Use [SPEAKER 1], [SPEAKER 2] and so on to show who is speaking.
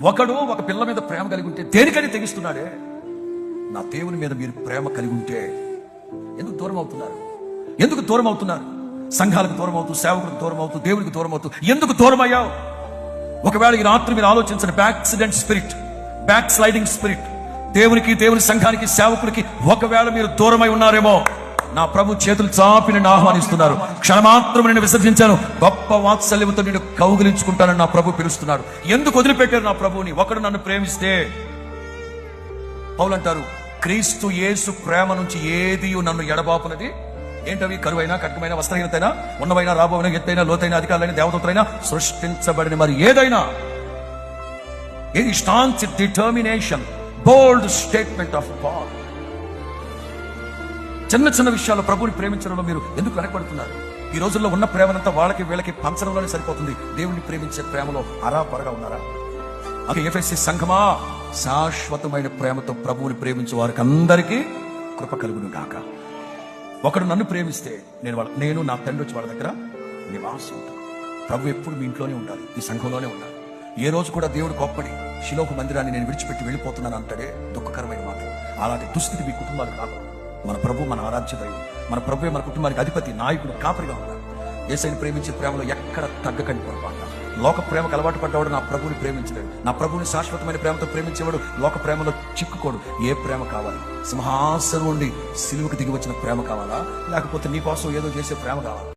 [SPEAKER 1] ఒకడు ఒక పిల్ల మీద ప్రేమ కలిగి ఉంటే దేనికని తెగిస్తున్నాడే. నా దేవుని మీద మీరు ప్రేమ కలిగి ఉంటే ఎందుకు దూరం అవుతున్నారు? ఎందుకు దూరం అవుతున్నారు? సంఘాలకు దూరం అవుతూ, సేవకులకు దూరం అవుతూ, దేవునికి దూరం అవుతూ ఎందుకు దూరం అయ్యావు? ఒకవేళ ఈ రాత్రి మీరు ఆలోచించండి. Accident spirit, back sliding spirit, దేవునికి, దేవుని సంఘానికి, సేవకులకి ఒకవేళ మీరు దూరమై ఉన్నారేమో, నా ప్రభు చేతులు చాపి నిన్ను ఆహ్వానిస్తున్నారు. క్షణమాత్రం నిన్ను విసర్జించాను, గొప్ప వాత్సల్యంతో నిన్ను కౌగిలించుకుంటానని నా ప్రభు పిలుస్తున్నాడు. ఎందుకు వదిలిపెట్టారు నా ప్రభువుని? ఒకడు నన్ను ప్రేమిస్తే, పౌలు అంటారు, క్రీస్తు యేసు ప్రేమ నుంచి ఏది నన్ను ఎడబాపునది. ఏంటవి? కరువైనా, కట్కమైన, వస్త్రహీనతైనా, ఉన్నవైనా, రాబోయినా, ఎత్తైనా, లోతైన, అధికారులైన, దేవదూతలైనా, సృష్టించబడిన మరి ఏదైనా. ఇది stance determination, bold statement of God. చిన్న చిన్న విషయాల్లో ప్రభువుని ప్రేమించడంలో మీరు ఎందుకు వెనకబడుతున్నారు? ఈ రోజుల్లో ఉన్న ప్రేమనంతా వాళ్ళకి వీళ్ళకి పంచడంలోనే సరిపోతుంది. దేవుణ్ణి ప్రేమించే ప్రేమలో అరాపరగా ఉన్నారా? అది ఎఫెసీ సంఘమా, శాశ్వతమైన ప్రేమతో ప్రభువుని ప్రేమించే వారికి అందరికీ కృప కలుగును గాక. ఒకడు నన్ను ప్రేమిస్తే నేను నా తండ్రి వచ్చి వాళ్ళ దగ్గర నివాసం ఉంటాను. ప్రభు ఎప్పుడు మీ ఇంట్లోనే ఉండాలి, ఈ సంఘంలోనే ఉండాలి. ఏ రోజు కూడా దేవుడు గొప్పడి శిలోహు మందిరాన్ని నేను విడిచిపెట్టి వెళ్ళిపోతున్నాను అంటాడే దుఃఖకరమైన మాట. అలాంటి దుస్థితి మీ కుటుంబాలకు రాకూడదు. మన ప్రభు మన ఆరాధ్య దైవం, మన ప్రభువే మన కుటుంబానికి అధిపతి, నాయకుడు, కాపరిగా ఉన్నాడు. యేసయ్యను ప్రేమించే ప్రేమలో ఎక్కడ తగ్గకండి పొరపాటు. లోక ప్రేమకు అలవాటు పడ్డవాడు నా ప్రభుని ప్రేమించలేడు. నా ప్రభుని శాశ్వతమైన ప్రేమతో ప్రేమించేవాడు లోక ప్రేమలో చిక్కుకోడు. ఏ ప్రేమ కావాలి? సింహాసనం నుండి సిలువకు దిగి వచ్చిన ప్రేమ కావాలా? లేకపోతే నీ కోసం ఏదో చేసే ప్రేమ కావాలా?